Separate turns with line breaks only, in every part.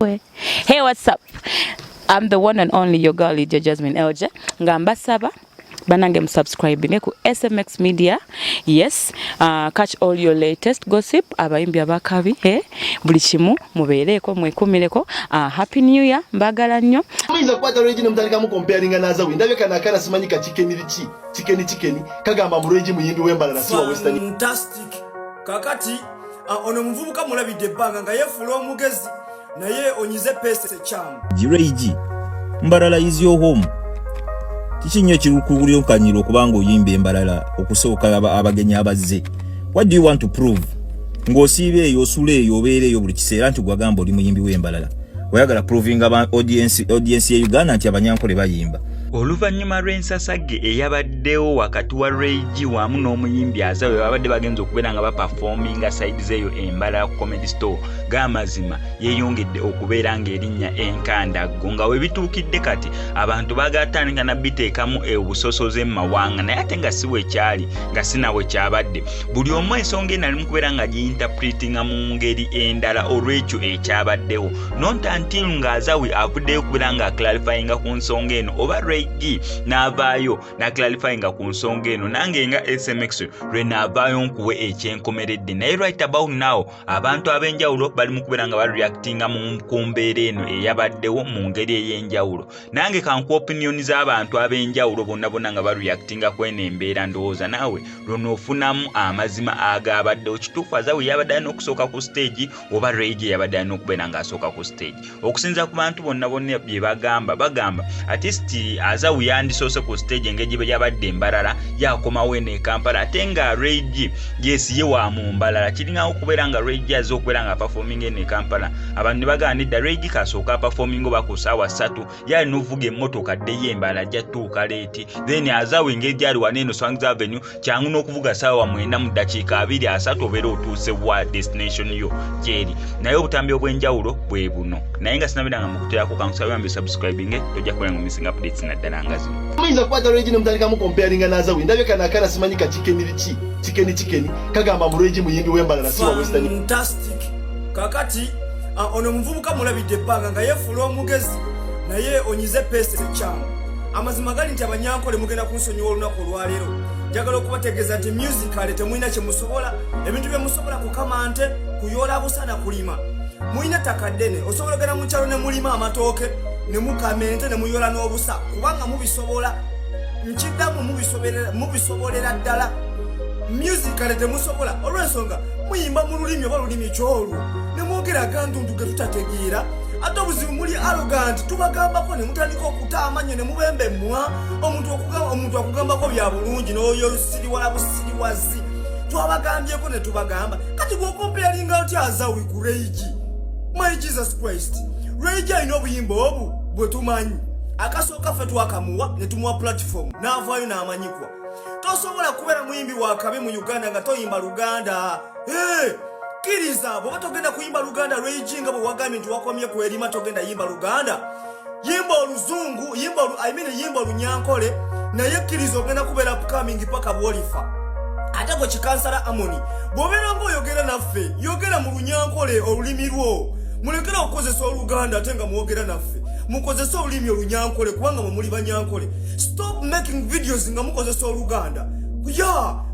Azawie. Hey, what's up? I'm the one and only your girl, Lydia Jasmine Elje. Ngamba saba. Banange subscribing ku SMX Media. Yes, catch all your latest gossip abayimbi abakabi buli kimu mubeereko mwekumireko. Happy New Year mbagala nnyo.
Mwiza kwata regime mtalika mu comparing na Azawie ndabe kana simanyika chicken kagamba mu regime yindi wembala na siwa western.
Fantastic. Kakati ono mvubuka mulabide banga nga yefulo omugezi naye onyize pese cham.
Jireiji mbalala is your home. Kichinyo kirukugulyo kanyiro kubanga oyimbe embalala okusooka abagenyi abazze. What do you want to prove? Ngosibe eyo osule eyo obeere eyo buli kiseera nti gwagamba oli muyimbi w'embalala. Oyagala proving aba audience ya Uganda nti abanyankole bayimba.
Oluvannyuma lw'ensasage eyabaddewo wakati wa Reigi wamu n'omuyimbi Azawie babadde bagenza okubeera nga baperforminga sides eyo embala ku comedy store g'amazima yeeyongedde okubeera ng'erinnya enkandaggo nga we bituukidde kati abantu bagatandika na biteekamu obusosoze mu mawanga naye ate nga si wekyali nga sinawe kyabadde buli omu ensonga eno ali mu kubeera nga gi-interpretinga mu ngeri endala olw'ekyo ekyabaddewo not until nga Azawie avuddeyo okubeera nga aclarifyinga ku nsonga eno oba Reigi n'avaayo na clarifyinga ku nsonga eno nange nga SMX lwe n'avaayo nkuwe ekyenkomeredde naye right about now abantu ab'enjawulo bali mu kubeera nga bareactinga ku mbeera eno eyabaddewo mu ngeri ey'enjawulo nange kanku opinion z'abantu ab'enjawulo bonna nga bareactinga ku eno embeera ndowooza naawe lw'onoofunamu amazima agabaddewo kituufu Azawie yabadde alina okusooka ku stage oba Reigi yabadde alina okubeera ng'asooka ku stage okusinza ku bantu bonna bye bagamba at least Azawie yandisoose ku stage engeri gye yabadde embalala yakomawo eno e Kampala ate nga Reigi yes ye wa mu mbalala kiringa okubeera nga Reigi azze okubeera nga performing eno e Kampala abantu ne bagandidda Reigi kasooka performing oba ku ssaawa 3 yali n'ovuga emmotoka ddeyo embala jatuuka leeti then Azawie engeri gyali wano eno Swangs Avenue kyangu n'okuvuga ssaawa 9 mu ddakiika 2-3 obeera otuuse wa destination yo gyeri naye obutambi obw'enjawulo bwe buno naye nga sinabeera nga mukuteerako kankusaba yambe subscribing tojja kubera nga missing updates naddala nga zino.
Mwiza kwata regime mtalika mu comparing na Azawie ndabe kana simanyika chicken kagamba mu regime yindi wembala na siwa western.
Fantastic. Kakati ono mvubuka mulabide banga nga yefulo omugezi naye onyize pese cham. Amazima gali nti abanyankole mugenda kunsonyiwa olunaku olwaleero njagala okubategeeza nti musical temulina kye musobola ebintu bye musobola kukama nte kuyola busana kulima mulina takaddene osobola gana mu kyalo ne mulima amatooke ne mukamente ne muyola n'obusa kubanga mubisobola nkiddamu mubisobolera ddala musical temusobola olw'ensonga muyimba mu lulimi oba lulimi kyolwo ne mwogera gandundu ge tutategeera ate obuzibu muli arrogant tubagambako ne mutandika okutaama nnyo ne mubembe mmwa omuntu akugambako bya bulungi n'oyo lusiriwala busiriwazi twabagambyeko ne tubagamba kati gwokompeyalinga otya Azawie ku Reigi my Jesus Christ Reigi alina obuyimba obu bwe tumanyi akasooka ffe twakamuwa ne tumuwa platform n'avaayo n'amanyikwa tosobola kubeera muyimbi wa kabi mu Uganda nga toyimba Luganda kiriza bw'oba togenda kuyimba Luganda Reigi nga bwe wagambye nti wakomye ku erima togenda yimba Luganda yimba Oluzungu yimba Olunyankole naye kiriza ogenda kubeera upcoming paka bwolifa ate bwe kikansala Amoni bw'obeera ng'oyogera naffe yogera mu Lunyankole olulimi lwo mulekera okukozesa Oluganda ate nga mwogera naffe mukozesa olulimi Olunyankole kubanga muli Banyankole stop making videos nga mukozesa Oluganda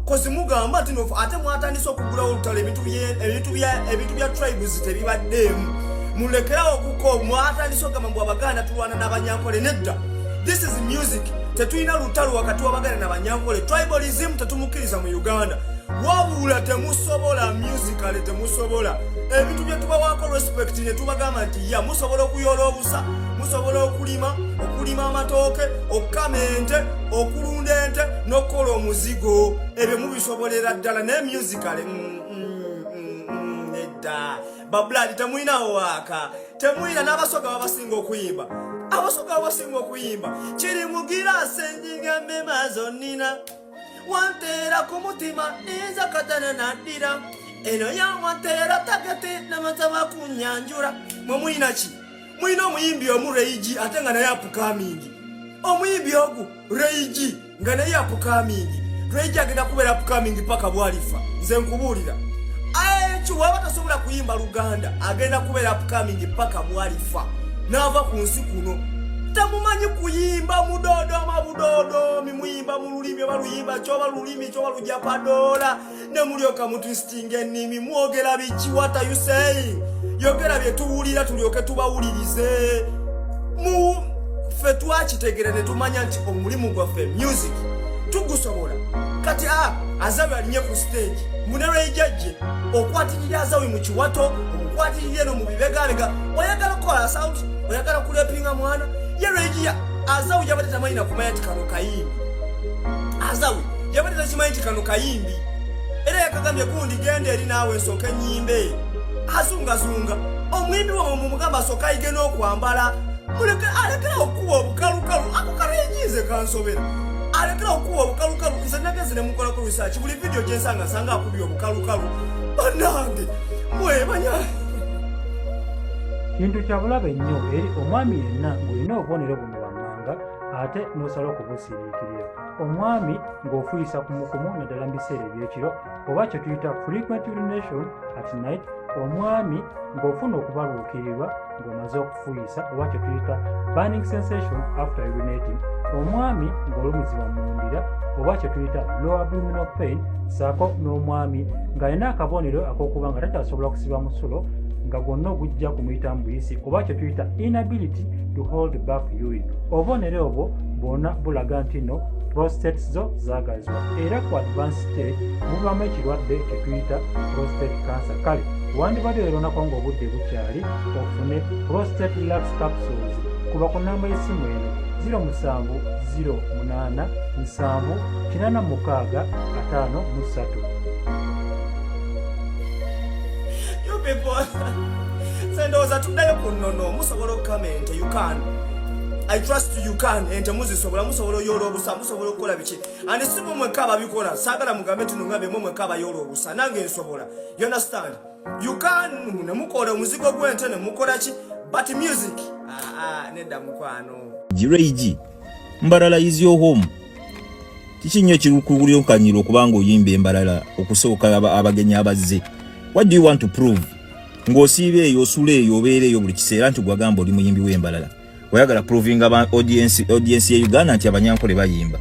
kozi mugamba ate mwatandisa okugulawo olutalo ebintu bya tribes tebibaddeemu mulekerawo okuko mwatandisa okugamba mbu Abaganda tulwana n'Abanyankole nedda this is music tetulina lutalo wakati w'Abaganda n'Abanyankole tribalism tetumukkiriza mu Uganda wabula temusobola musical temusobola ebintu bye tubawako respect ne tubagamba nti musobola okuyola obusa musobola okulima amatooke okukamente okulunda ente n'okukola omuzigo ebyo mubisobolera ddala ne musical nedda babladi temulinawo waaka temulina n'abasoga babasinga okuyimba kiri mugira senjinga memazo nina wantera ku mutima ninza katana naddira eno yawantera takati namataba kunyanjura mwe mulina ki mulina omuyimbi omu Reigi ate nga naye apukamingi omuyimbi ogu Reigi nga naye apukamingi Reigi agenda kubeera apukamingi paka bwalifa nze nkubuulira Reji waba tasobola kuyimba Luganda agenda kubeera upcoming paka mwalifa nava ku nsi kuno tamumanyi kuyimba budodo mimuyimba mu lulimi baluyimba choba lulimi choba lujapadola ne mulyoka mutwisting ennimi mwogera biki what are you saying yogera bye tuwulira tulyoke tubawulirize mu fe twakitegerera ne tumanya nti omulimu gwaffe music tugusobola kati Azawie alinye ku stage munere ejjajje okwatirira Azawie mu kiwato okwatirira no mu bibegabega oyagala kola sound oyagala kulepinga mwana yeregia Azawie yabadde tamanyi na kumanya tikano kayimbi Azawie yabadde takimanyi tikano kayimbi era yakagambye kundi gende eri naawe nsooke nyimbe azungazunga omwimbi wa mugamba soka ayige n'okwambala muleke alekera okuwa obukalukalu ako karenyize kansobera alekera okuwa obukalukalu nze nageze ne mukola ku research buli video gye nsanga akubye obukalukalu banange mwebanya
kintu kya bulabe nnyo eri omwami yenna ng'olina obubonero buno wammanga ate n'osala okubusiriikirira omwami ng'ofuyisa kumukumu naddala mu biseera ebyekiro oba kye tuyita frequent urination at night omwami ng'ofuna okubaluukirirwa ng'omaze okufuyisa oba kye tuyita burning sensation after urinating omwami ng'olumizibwa mu ndira oba kye tuyita low abdominal pain saako n'omwami ng'alina akabonero ak'okuba nga takyasobola kusiba musulo nga gwonna ogujja kumuyita mu buyisi oba kye tuyita inability to hold back urine obubonero obwo bwonna bulaga nti no prostates zo zaagazibwa era ku advanced stage mubamu ekirwadde kye tuyita prostate cancer kale wandibadde leronako ng'obudde bukyali ofune prostate relax capsules kuba ku namba y'essimu eno 0708 7 865
you people sendoza tuddayo ku nnono musobola okukamenta you can I trust you can ente muzisobola musobola yola obusa musobola okukola biki and si mwe kaba bikola sagala mugambe tino ngabe mwe kaba yola obusa nange nsobola you understand you can mukola muzigo gwente ne mukola ki but music nedda mukwano
Jireji mbalala is your home kikinyo kirukugulyo kanyiro kubanga oyimba embalala okusooka abagenyi abazze what do you want to prove ng'osiibe eyo osula eyo obeera eyo buli kiseera nti gwagamba oli muyimbi w'embalala oyagala proving aba audience ya Uganda nti abanyankole bayimba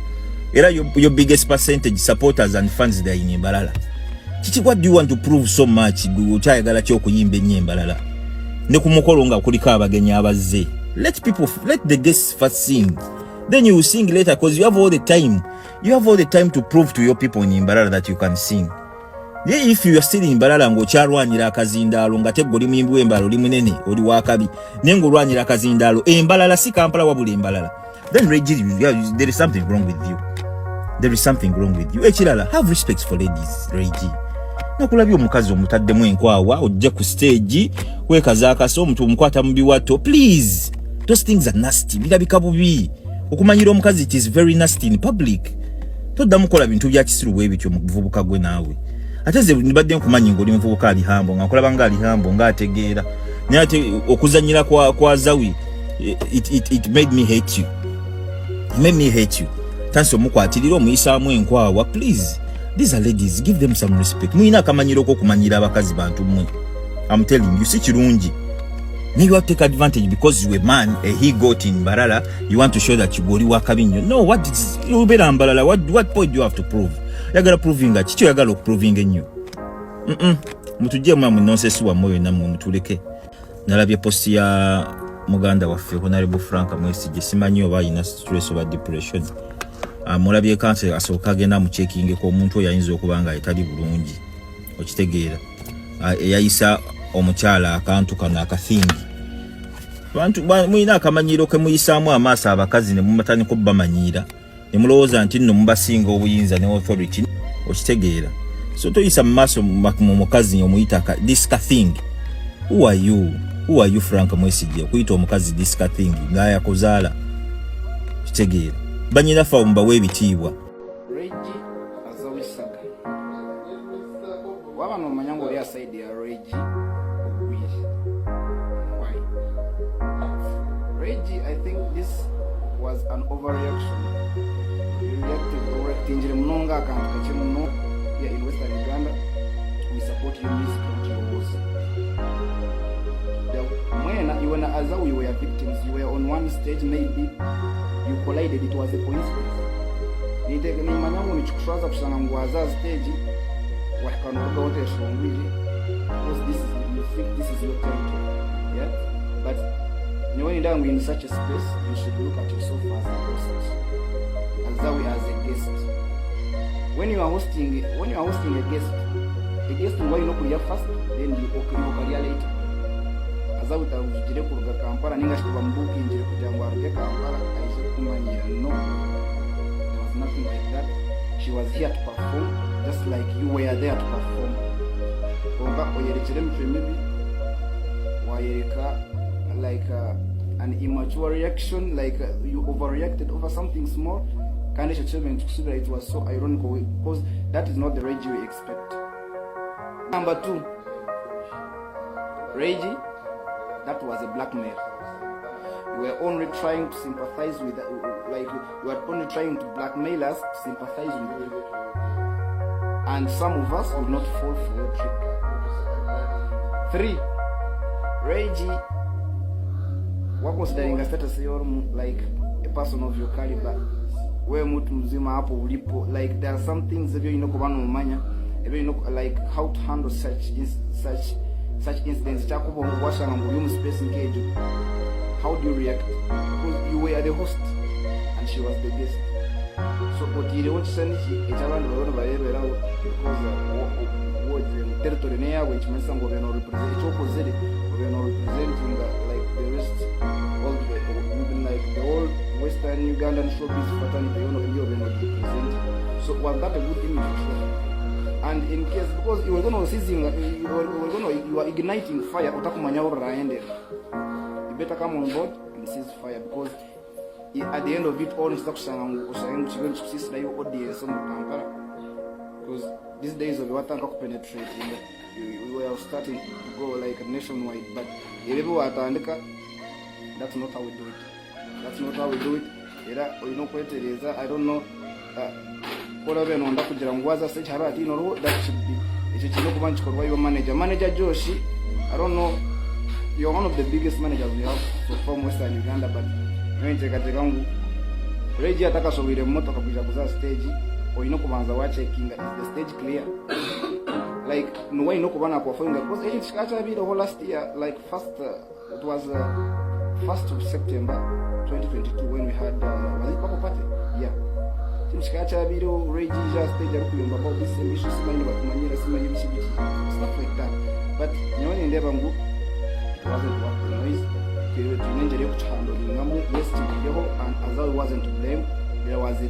era your biggest percentage supporters and fans they in embalala kiki what do you want to prove so much gukyayagala ki okuyimba ennyo embalala ne ku mukolo nga kuliko abagenyi abazze let the guests first sing then you will sing later because you have all the time to prove to your people in embalala that you can sing. Yeah, if you are still in Balala ng'okyalwanira akazindaalo nga tegoli muyimbi w'embalala oli munene oli wakabi naye ng'olwanira akazindaalo embalala si Kampala wabula embalala then Reggie, there is something wrong with you ekirala have respect for ladies Reggie nakulabye omukazi omutaddemu enkwawa ojja ku stage wekazaakasa omuntu omukwata mu biwato please those things are nasty birabika bubi okumanyira omukazi it is very nasty in public toddamu kola bintu bya kisiru bwe bityo mu buvubuka gwe naawe ate ze nibadde nkumanyi ng'oli muvubuka ali hambo nga nkolaba nga ali hambo ng'ategeera naye ate okuzanyira kwa Azawie it made me hate you tansi omukwatirira omuyisaamu enkwawa please these are ladies give them some respect muyina akamanyiro k'okumanyira abakazi bantu mmwe I'm telling you si kirungi naye you have to take advantage because you a man he got in Balala you want to show that you goli wakabinyo no what is you better Balala what point do you have to prove yagala proving nga kiki yagala okuproving ennyo mutujje mu nonsense wa moyo namwe mutuleke nalabye post ya muganda waffe Honorable Frank Mwesige simanyi oba ina stress oba depression mulabye kanse asooka agenda mu checking ko omuntu oyinza okubanga etali bulungi okitegeera yayisa omukyala akantu kana akathingi bantu muyina akamanyiro ke muyisaamu amaaso abakazi ne mumatani ko bamanyira ne mulowooza nti nno mubasinga obuyinza ne authority okitegeera so toyisa mu maaso mu mukazi omuyita this thing who are you Frank Mwesige okuyita omukazi this thing ng'ayakozaala okitegeera banyina fa mbawe ebitiibwa
Reggie Azawie saga waba nomanya ng'oli aside ya Reggie why Reggie I think this was an overreaction you reacted correct injire munonga akantu kake muno ya in Western Uganda we support your music, not your voice. When you and Azawie were victims, you were on one stage, maybe you collided, it was a coincidence. Nimanyangu nichikushwaza kusanga nguwaza stage wakanoga wote shongwili because this is, you think this is your territory, yeah? But when you're in such a space, you should look at yourself as a host, Azawie as a guest. When you are hosting a guest why you not here first, then you career later. Azawie utajire kuruga Kampala ninga shiba mbuki njire kujangwa aruge Kampala aishe kumanyira. No, there was nothing like that. She was here to perform just like you were there to perform. Oba oyerekere mfemibi wayereka like an immature reaction, like you overreacted over something small. Kind of achievement, it was so ironical because that is not the Reggie we expect. Number 2, Reggie, that was a blackmail. You were only trying to sympathize with, like you were only trying to blackmail us to sympathize with you. And some of us will not fall for your trick. 3, Reggie, what considering a status like a person of your caliber. Where mutu mzima hapo ulipo, like there are some things that you know kubana umanya, you know like how to handle such incidents. Chakubo washa ngulum space nkeju. How do you react? Because you were the host and she was the guest. So what you want to send it around the world by every because what the territory near which means some of them represent it opposite, we are not representing like the rest all the even like the whole Western Ugandan showbiz fraternity, you know, you are not representing. So was that a good image to show? And in case because you were going to seizing, you are igniting fire, you better come on board and seize fire because at the end of it all, it's not saying your audience on Kampala because these days of Watanga penetrate, we were starting to go like nationwide, but that's not how we do it. That's not how we do it. You know, I don't know. That should be. Your manager Joshi. I don't know. You're one of the biggest managers we have from Western Uganda, but Reggie ataka so with the motor kabisa kuza stage or you know kubanza wa checking is the stage clear. Like no way no kubana performing because it skacha be the whole last year like first it was 1st of September 2022 when we had was it Papa Party? Yeah. Timshikacha video Reggie just stage about this issue stuff like that. But you know in Debangu it wasn't worth the noise. Yes, and Azawie wasn't to blame. There was a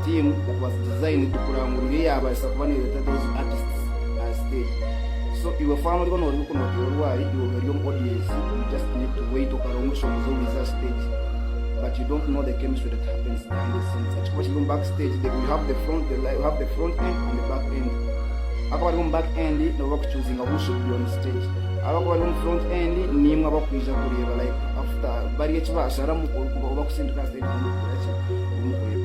team that was designed to put those artists on stage. So you were finally going to look at your young audience. You just need to wait to promotion with that stage. But you don't know the chemistry that happens behind the scenes. Actually, you backstage, they will have the front end and the back end. After back end, the work choosing who should be on stage. After front end, name about like after barrier ashara mu stage